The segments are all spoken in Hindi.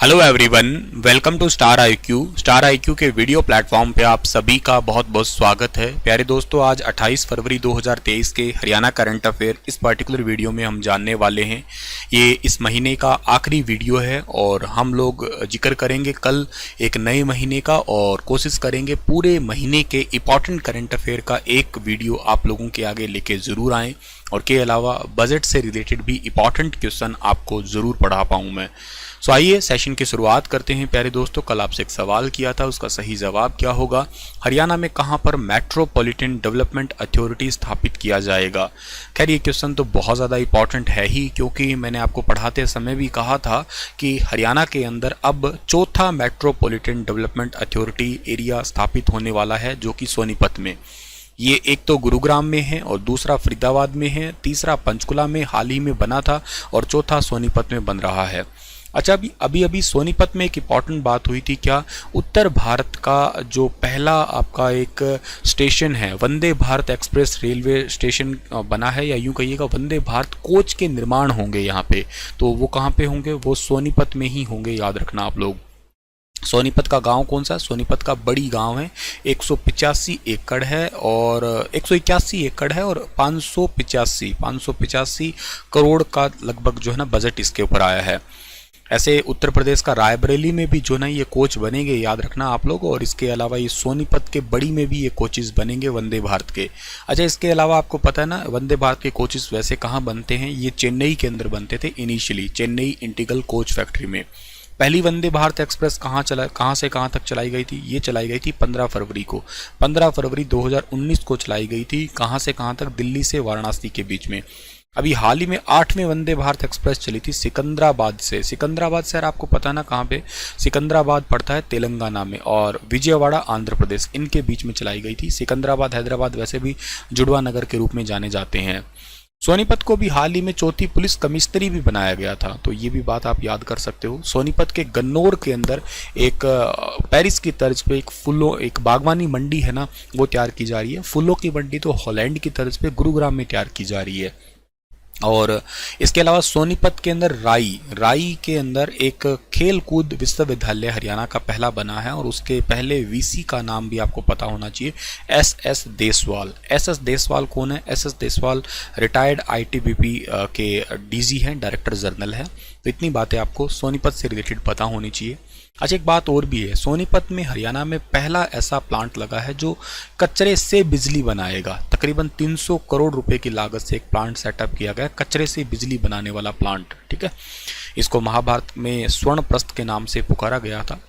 Hello everyone, welcome to Star IQ. Star IQ के वीडियो प्लेटफॉर्म पे आप सभी का बहुत बहुत स्वागत है। प्यारे दोस्तों, आज 28 फरवरी 2023 के हरियाणा करंट अफेयर इस पर्टिकुलर वीडियो में हम जानने वाले हैं। ये इस महीने का आखिरी वीडियो है और हम लोग जिक्र करेंगे कल एक नए महीने का और कोशिश करेंगे पूरे महीने के इंपॉर्टेंट करंट अफेयर का एक वीडियो आप लोगों के आगे लेके ज़रूर आएँ और के अलावा बजट से रिलेटेड भी इंपॉर्टेंट क्वेश्चन आपको ज़रूर पढ़ा पाऊँ मैं। सो आइए सेशन की शुरुआत करते हैं। प्यारे दोस्तों, कल आपसे एक सवाल किया था, उसका सही जवाब क्या होगा? हरियाणा में कहां पर मेट्रोपॉलिटन डेवलपमेंट अथॉरिटी स्थापित किया जाएगा? खैर, ये क्वेश्चन तो बहुत ज़्यादा इंपॉर्टेंट है ही, क्योंकि मैंने आपको पढ़ाते समय भी कहा था कि हरियाणा के अंदर अब चौथा मेट्रोपॉलिटन डेवलपमेंट अथॉरिटी एरिया स्थापित होने वाला है, जो कि सोनीपत में। ये एक तो गुरुग्राम में है और दूसरा फरीदाबाद में है, तीसरा पंचकुला में हाल ही में बना था और चौथा सोनीपत में बन रहा है। अच्छा, अभी सोनीपत में एक इम्पॉर्टेंट बात हुई थी। क्या उत्तर भारत का जो पहला आपका एक स्टेशन है, Vande Bharat express railway station बना है, या यूँ कहिएगा वंदे भारत कोच के निर्माण होंगे यहाँ पे। तो वो कहाँ पे होंगे? वो सोनीपत में ही होंगे, याद रखना आप लोग। सोनीपत का गांव कौन सा? सोनीपत का बड़ी गांव है, 185 एकड़ है और 181 एकड़ है और 585 करोड़ का लगभग जो है ना बजट इसके ऊपर आया है। ऐसे उत्तर प्रदेश का रायबरेली में भी जो ना ये कोच बनेंगे, याद रखना आप लोग। और इसके अलावा ये सोनीपत के बड़ी में भी ये कोचेस बनेंगे वंदे भारत के। अच्छा, इसके अलावा आपको पता है ना वंदे भारत के कोचेस वैसे कहाँ बनते हैं? ये चेन्नई के अंदर बनते थे initially, Chennai integral coach factory में। पहली वंदे भारत एक्सप्रेस कहाँ से कहाँ तक चलाई गई थी? ये चलाई गई थी 15 फरवरी को, 15 फरवरी 2019 को चलाई गई थी। कहाँ से कहाँ तक? दिल्ली से वाराणसी के बीच में। अभी हाल ही में 8वें वंदे भारत एक्सप्रेस चली थी सिकंदराबाद से। सिकंदराबाद शहर आपको पता ना कहाँ पे? सिकंदराबाद पड़ता है तेलंगाना में, और विजयवाड़ा आंध्र प्रदेश, इनके बीच में चलाई गई थी। सिकंदराबाद हैदराबाद वैसे भी जुड़वा नगर के रूप में जाने जाते हैं। सोनीपत को भी हाल ही में चौथी पुलिस कमिश्नरी भी बनाया गया था, तो ये भी बात आप याद कर सकते हो। सोनीपत के गन्नौर के अंदर एक पेरिस की तर्ज पे एक बागवानी मंडी है ना, वो तैयार की जा रही है। फूलों की मंडी तो हॉलैंड की तर्ज पे गुरुग्राम में तैयार की जा रही है। और इसके अलावा सोनीपत के अंदर राई के अंदर एक खेल कूद विश्वविद्यालय हरियाणा का पहला बना है, और उसके पहले वीसी का नाम भी आपको पता होना चाहिए, एस देसवाल। एस देसवाल कौन है? एस देसवाल रिटायर्ड आईटीबीपी के डीजी हैं, डायरेक्टर जनरल है। तो इतनी बातें आपको सोनीपत से रिलेटेड पता होनी चाहिए। अच्छा, एक बात और भी है, सोनीपत में हरियाणा में पहला ऐसा प्लांट लगा है जो कचरे से बिजली बनाएगा। तकरीबन 300 करोड़ रुपए की लागत से एक प्लांट सेटअप किया गया, कचरे से बिजली बनाने वाला प्लांट। ठीक है, इसको महाभारत में स्वर्णप्रस्थ के नाम से पुकारा गया था।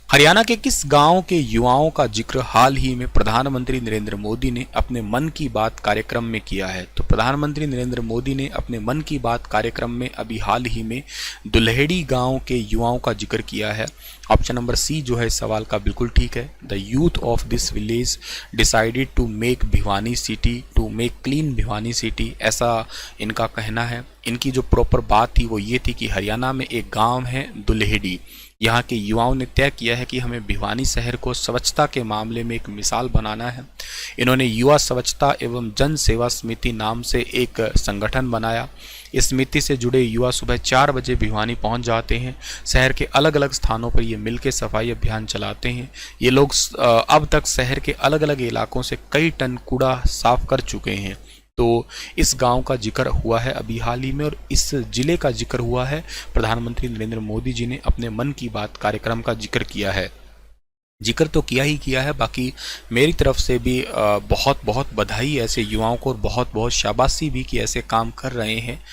हरियाणा के किस गांव के युवाओं का जिक्र हाल ही में प्रधानमंत्री नरेंद्र मोदी ने अपने मन की बात कार्यक्रम में किया है? तो प्रधानमंत्री नरेंद्र मोदी ने अपने मन की बात कार्यक्रम में अभी हाल ही में दुल्हेड़ी गांव के युवाओं का जिक्र किया है। ऑप्शन नंबर सी जो है इस सवाल का बिल्कुल ठीक है। The youth of this village decided to make Bhiwani city, to make clean Bhiwani city, ऐसा इनका कहना है। इनकी जो प्रॉपर बात थी वो ये थी कि हरियाणा में एक गांव है दुल्हेड़ी, यहाँ के युवाओं ने तय किया है कि हमें भिवानी शहर को स्वच्छता के मामले में एक मिसाल बनाना है। इन्होंने युवा स्वच्छता एवं जन सेवा समिति नाम से एक संगठन बनाया। इस समिति से जुड़े युवा सुबह 4 बजे भिवानी पहुंच जाते हैं। शहर के अलग अलग स्थानों पर ये मिलकर सफाई अभियान चलाते हैं। ये लोग अब तक शहर के अलग अलग इलाकों से कई टन कूड़ा साफ कर चुके हैं। तो इस गांव का जिक्र हुआ है अभी हाल ही में, और इस जिले का जिक्र हुआ है। प्रधानमंत्री नरेंद्र मोदी जी ने अपने मन की बात कार्यक्रम का जिक्र किया है। जिक्र तो किया ही किया है, बाकी मेरी तरफ से भी बहुत बहुत बधाई ऐसे युवाओं को, और बहुत बहुत शाबाशी भी कि ऐसे काम कर रहे हैं।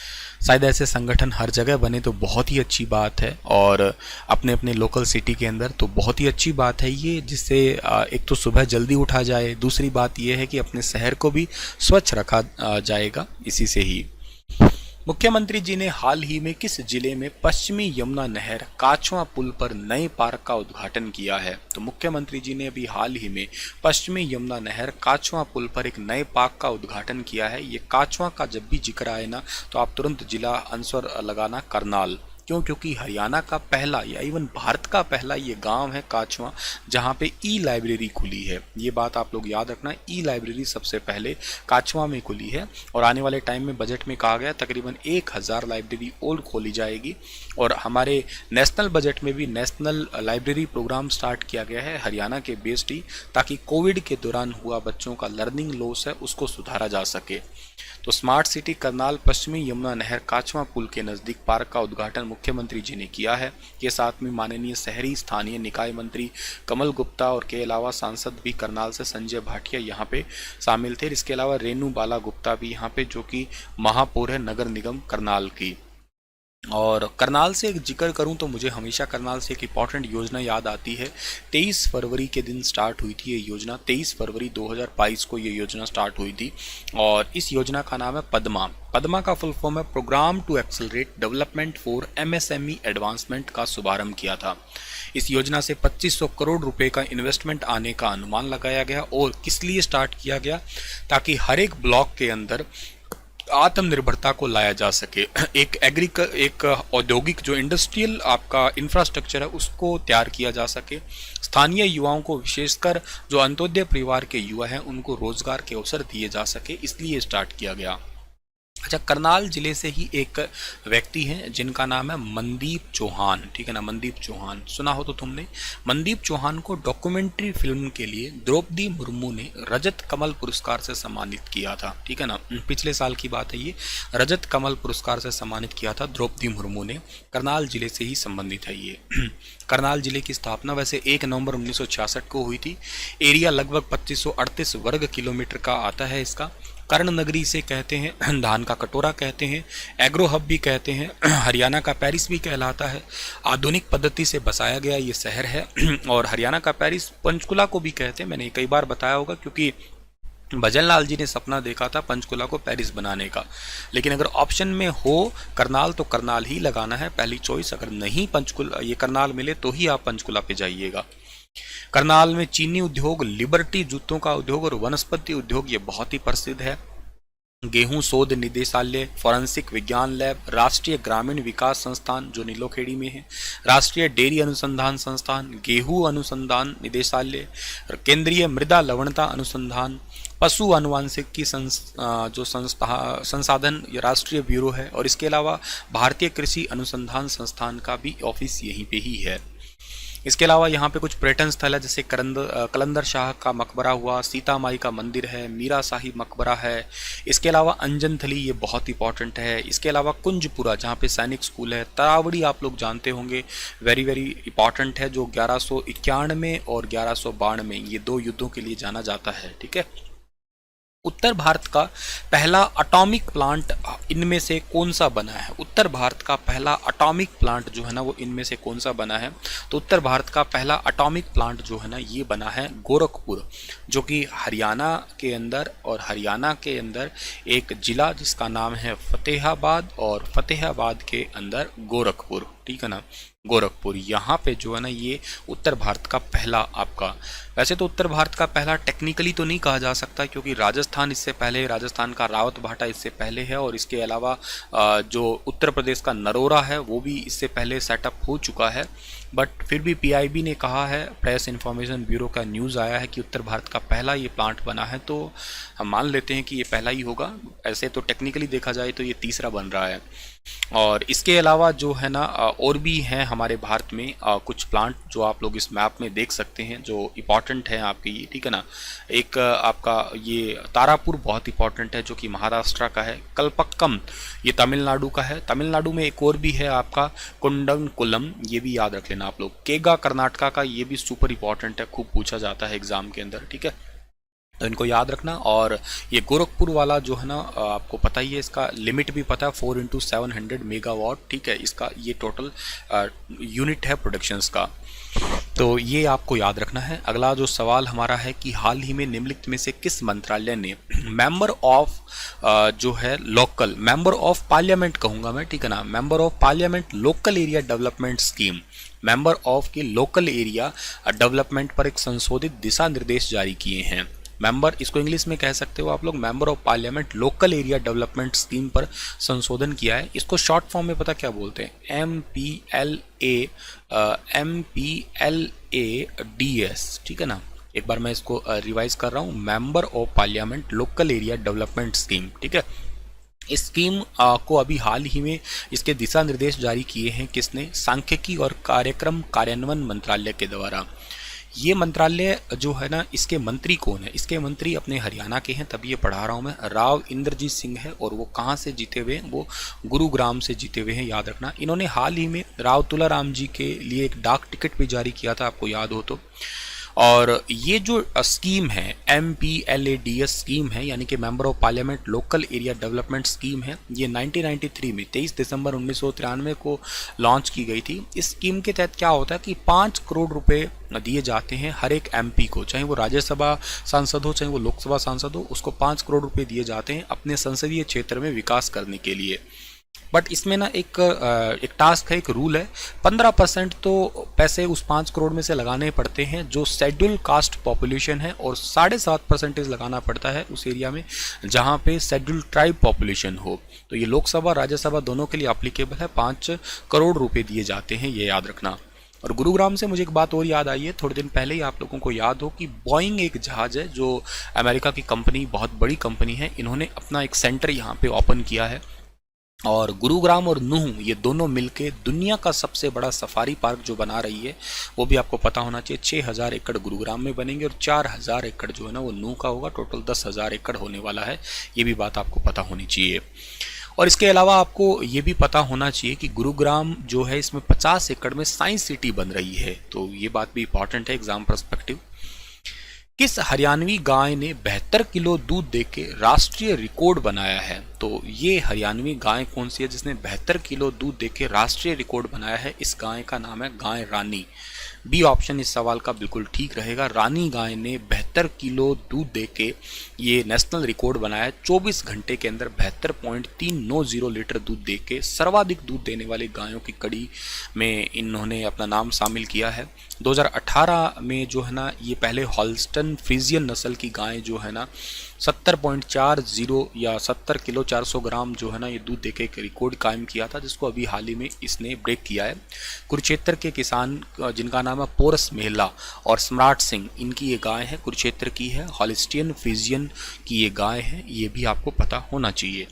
शायद ऐसे संगठन हर जगह बने तो बहुत ही अच्छी बात है, और अपने अपने लोकल सिटी के अंदर तो बहुत ही अच्छी बात है ये, जिससे एक तो सुबह जल्दी उठा जाए, दूसरी बात ये है कि अपने शहर को भी स्वच्छ रखा जाएगा इसी से ही। मुख्यमंत्री जी ने हाल ही में किस जिले में पश्चिमी यमुना नहर काचवा पुल पर नए पार्क का उद्घाटन किया है? तो मुख्यमंत्री जी ने अभी हाल ही में पश्चिमी यमुना नहर काचवा पुल पर एक नए पार्क का उद्घाटन किया है। ये काचवा का जब भी जिक्र आए ना तो आप तुरंत जिला आंसर लगाना करनाल। क्यों? क्योंकि हरियाणा का पहला या इवन भारत का पहला ये गांव है काचवा, जहां पे ई लाइब्रेरी खुली है। ये बात आप लोग याद रखना, ई लाइब्रेरी सबसे पहले काचवा में खुली है और आने वाले टाइम में बजट में कहा गया तकरीबन 1000 लाइब्रेरी और खोली जाएगी। और हमारे नेशनल बजट में भी नेशनल लाइब्रेरी प्रोग्राम स्टार्ट किया गया है हरियाणा के बेस्ड ही, ताकि कोविड के दौरान हुआ बच्चों का लर्निंग लॉस है उसको सुधारा जा सके। तो स्मार्ट सिटी करनाल पश्चिमी यमुना नहर काचवा पुल के नजदीक पार्क का उद्घाटन मुख्यमंत्री जी ने किया है। के साथ में माननीय शहरी स्थानीय निकाय मंत्री कमल गुप्ता और के अलावा सांसद भी करनाल से संजय भाटिया यहाँ पे शामिल थे। इसके अलावा रेनू बाला गुप्ता भी यहाँ पे, जो कि महापौर है नगर निगम करनाल की। और करनाल से एक जिक्र करूं तो मुझे हमेशा करनाल से एक इंपॉर्टेंट योजना याद आती है। 23 फरवरी के दिन स्टार्ट हुई थी ये योजना, 23 फरवरी 2022 को ये योजना स्टार्ट हुई थी और इस योजना का नाम है पद्मा। पद्मा का फुल फॉर्म है program to accelerate development for MSME advancement का शुभारंभ किया था। इस योजना से 2500 करोड़ रुपए का इन्वेस्टमेंट आने का अनुमान लगाया गया। और किस लिए स्टार्ट किया गया? ताकि हर एक ब्लॉक के अंदर आत्मनिर्भरता को लाया जा सके, एक औद्योगिक जो इंडस्ट्रियल आपका इंफ्रास्ट्रक्चर है उसको तैयार किया जा सके, स्थानीय युवाओं को विशेषकर जो अंत्योदय परिवार के युवा हैं उनको रोजगार के अवसर दिए जा सके, इसलिए स्टार्ट किया गया। अच्छा, करनाल जिले से ही एक व्यक्ति हैं जिनका नाम है मनदीप चौहान, ठीक है ना, मनदीप चौहान सुना हो तो तुमने। मनदीप चौहान को डॉक्यूमेंट्री फिल्म के लिए द्रौपदी मुर्मू ने रजत कमल पुरस्कार से सम्मानित किया था, ठीक है ना, पिछले साल की बात है ये। रजत कमल पुरस्कार से सम्मानित किया था द्रौपदी मुर्मू ने। करनाल जिले से ही संबंधित है ये। करनाल जिले की स्थापना वैसे 1 नवंबर 1966 को हुई थी। एरिया लगभग 2538 वर्ग किलोमीटर का आता है इसका। कर्ण नगरी से कहते हैं, धान का कटोरा कहते हैं, एग्रो हब भी कहते हैं, हरियाणा का पेरिस भी कहलाता है। आधुनिक पद्धति से बसाया गया ये शहर है और हरियाणा का पेरिस पंचकुला को भी कहते हैं। मैंने कई बार बताया होगा क्योंकि भजन लाल जी ने सपना देखा था पंचकुला को पेरिस बनाने का। लेकिन अगर ऑप्शन में हो करनाल तो करनाल ही लगाना है पहली चॉइस। अगर नहीं पंचकुला ये करनाल मिले तो ही आप पंचकुला पे जाइएगा। करनाल में चीनी उद्योग, लिबर्टी जूतों का उद्योग और वनस्पति उद्योग ये बहुत ही प्रसिद्ध है। गेहूं शोध निदेशालय, फॉरेंसिक विज्ञान लैब, राष्ट्रीय ग्रामीण विकास संस्थान जो नीलोखेड़ी में है, राष्ट्रीय डेयरी अनुसंधान संस्थान, गेहूं अनुसंधान निदेशालय, केंद्रीय मृदा लवणता अनुसंधान, पशु अनुवांशिकी जो संसाधन राष्ट्रीय ब्यूरो है और इसके अलावा भारतीय कृषि अनुसंधान संस्थान का भी ऑफिस यहीं पे ही है। इसके अलावा यहाँ पे कुछ पर्यटन स्थल है जैसे कलंदर शाह का मकबरा हुआ, सीता माई का मंदिर है, मीरा साहिब मकबरा है। इसके अलावा अंजन थली ये बहुत इंपॉर्टेंट है। इसके अलावा कुंजपुरा जहाँ पे सैनिक स्कूल है। तरावड़ी आप लोग जानते होंगे, वेरी वेरी इंपॉर्टेंट है, जो 1191 और 1192 ये 2 युद्धों के लिए जाना जाता है, ठीक है। उत्तर भारत का पहला एटॉमिक प्लांट इनमें से कौन सा बना है? उत्तर भारत का पहला एटॉमिक प्लांट जो है ना वो इनमें से कौन सा बना है? तो उत्तर भारत का पहला एटॉमिक प्लांट जो है ना ये बना है गोरखपुर, जो कि हरियाणा के अंदर, और हरियाणा के अंदर एक जिला जिसका नाम है फतेहाबाद, और फतेहाबाद के अंदर गोरखपुर, ठीक है ना, गोरखपुर। यहाँ पे जो है ना ये उत्तर भारत का पहला आपका, वैसे तो उत्तर भारत का पहला टेक्निकली तो नहीं कहा जा सकता क्योंकि राजस्थान इससे पहले, राजस्थान का रावत भाटा इससे पहले है, और इसके अलावा जो उत्तर प्रदेश का नरोरा है वो भी इससे पहले सेटअप हो चुका है। बट फिर भी पीआईबी ने कहा है, प्रेस इन्फॉर्मेशन ब्यूरो का न्यूज़ आया है कि उत्तर भारत का पहला ये प्लांट बना है, तो हम मान लेते हैं कि ये पहला ही होगा। ऐसे तो टेक्निकली देखा जाए तो ये तीसरा बन रहा है। और इसके अलावा जो है ना और भी हैं हमारे भारत में कुछ प्लांट जो आप लोग इस मैप में देख सकते हैं जो इंपॉर्टेंट है आपके ये, ठीक है ना। एक आपका ये तारापुर बहुत इंपॉर्टेंट है जो कि महाराष्ट्र का है। कल्पक्कम ये तमिलनाडु का है। तमिलनाडु में एक और भी है आपका कुंडनकुलम, ये भी याद रख लेना आप लोग। केगा कर्नाटका का, ये भी सुपर इंपॉर्टेंट है, खूब पूछा जाता है एग्जाम के अंदर, ठीक है, तो इनको याद रखना। और ये गोरखपुर वाला जो है ना आपको पता ही है, इसका लिमिट भी पता है 4 × 700 मेगावाट, ठीक है, इसका ये टोटल यूनिट है प्रोडक्शंस का, तो ये आपको याद रखना है। अगला जो सवाल हमारा है कि हाल ही में निम्नलिखित में से किस मंत्रालय ने मेंबर ऑफ जो है लोकल, मेंबर ऑफ पार्लियामेंट कहूँगा मैं, ठीक है ना, member of parliament local area development scheme, member of की लोकल एरिया डेवलपमेंट पर एक संशोधित दिशा निर्देश जारी किए हैं। मेंबर, इसको इंग्लिश में कह सकते हो आप लोग, member of parliament local area development scheme पर संशोधन किया है। इसको शॉर्ट फॉर्म में पता क्या बोलते हैं, MPLADS, ठीक है ना। एक बार मैं इसको रिवाइज कर रहा हूँ, member of parliament local area development scheme, ठीक है। इस स्कीम को अभी हाल ही में इसके दिशा निर्देश जारी किए हैं किसने, सांख्यिकी और कार्यक्रम कार्यान्वयन मंत्रालय के द्वारा। ये मंत्रालय जो है ना, इसके मंत्री कौन है, इसके मंत्री अपने हरियाणा के हैं, तभी ये पढ़ा रहा हूँ मैं, राव इंद्रजीत सिंह है, और वो कहाँ से जीते हुए हैं, वो गुरुग्राम से जीते हुए हैं, याद रखना। इन्होंने हाल ही में राव तुलाराम जी के लिए एक डाक टिकट भी जारी किया था, आपको याद हो तो। और ये जो स्कीम है MPLADS स्कीम है, यानी कि member of parliament local area development scheme है, ये 1993 में 23 दिसंबर 1993 को लॉन्च की गई थी। इस स्कीम के तहत क्या होता है कि 5 करोड़ रुपए दिए जाते हैं हर एक MP को, चाहे वो राज्यसभा सांसद हो चाहे वो लोकसभा सांसद हो, उसको 5 करोड़ रुपए दिए जाते हैं अपने संसदीय क्षेत्र में विकास करने के लिए। बट इसमें ना एक टास्क है, एक रूल है, 15% तो पैसे उस 5 करोड़ में से लगाने पड़ते हैं जो शेड्यूल कास्ट पॉपुलेशन है, और 7.5% लगाना पड़ता है उस एरिया में जहाँ पे शेड्यूल ट्राइब पॉपुलेशन हो। तो ये लोकसभा राज्यसभा दोनों के लिए एप्लीकेबल है, 5 करोड़ रुपए दिए जाते हैं, ये याद रखना। और गुरुग्राम से मुझे एक बात और याद आई है, थोड़े दिन पहले ही आप लोगों को याद हो कि बोइंग एक जहाज़ है जो अमेरिका की कंपनी, बहुत बड़ी कंपनी है, इन्होंने अपना एक सेंटर यहाँ पे ओपन किया है। और गुरुग्राम और नूह ये दोनों मिलके दुनिया का सबसे बड़ा सफारी पार्क जो बना रही है, वो भी आपको पता होना चाहिए। 6000 एकड़ गुरुग्राम में बनेंगे और 4000 एकड़ जो है ना वो नूह का होगा, टोटल 10,000 एकड़ होने वाला है, ये भी बात आपको पता होनी चाहिए। और इसके अलावा आपको ये भी पता होना चाहिए कि गुरुग्राम जो है इसमें 50 एकड़ में साइंस सिटी बन रही है, तो ये बात भी इंपॉर्टेंट है एग्जाम पर्सपेक्टिव। किस हरियाणवी गाय ने 72 किलो दूध देके राष्ट्रीय रिकॉर्ड बनाया है, तो ये हरियाणवी गाय कौन सी है जिसने 72 किलो दूध देके राष्ट्रीय रिकॉर्ड बनाया है, इस गाय का नाम है गाय रानी। बी ऑप्शन इस सवाल का बिल्कुल ठीक रहेगा, रानी गाय ने 72 किलो दूध देके ये नेशनल रिकॉर्ड बनाया है। 24 घंटे के अंदर 72.390 लीटर दूध देके सर्वाधिक दूध देने वाली गायों की कड़ी में इन्होंने अपना नाम शामिल किया है। 2018 में जो है ना, ये पहले हॉल्स्टन फ्रीजियन नस्ल की गाय जो है ना 70.40 या 70 किलो 400 ग्राम जो है ना ये दूध देके एक रिकॉर्ड कायम किया था, जिसको अभी हाल ही में इसने ब्रेक किया है। कुरुक्षेत्र के किसान जिनका नाम है पोरस मेहला और सम्राट सिंह, इनकी ये गाय है, कुरुक्षेत्र की है, हॉलिस्टियन फ्रीजियन की ये गाय है, ये भी आपको पता होना चाहिए।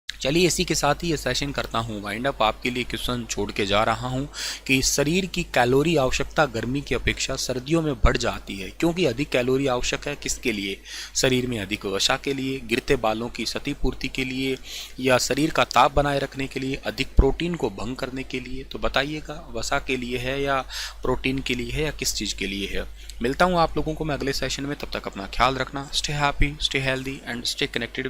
चलिए इसी के साथ ही ये सेशन करता हूँ वाइंड अप। आपके लिए क्वेश्चन छोड़ के जा रहा हूँ कि शरीर की कैलोरी आवश्यकता गर्मी की अपेक्षा सर्दियों में बढ़ जाती है, क्योंकि अधिक कैलोरी आवश्यक है किसके लिए, शरीर में अधिक वसा के लिए, गिरते बालों की क्षतिपूर्ति के लिए, या शरीर का ताप बनाए रखने के लिए, अधिक प्रोटीन को भंग करने के लिए। तो बताइएगा वसा के लिए है या प्रोटीन के लिए है या किस चीज़ के लिए है। मिलता हूँ आप लोगों को मैं अगले सेशन में, तब तक अपना ख्याल रखना। Stay happy, stay healthy and stay connected.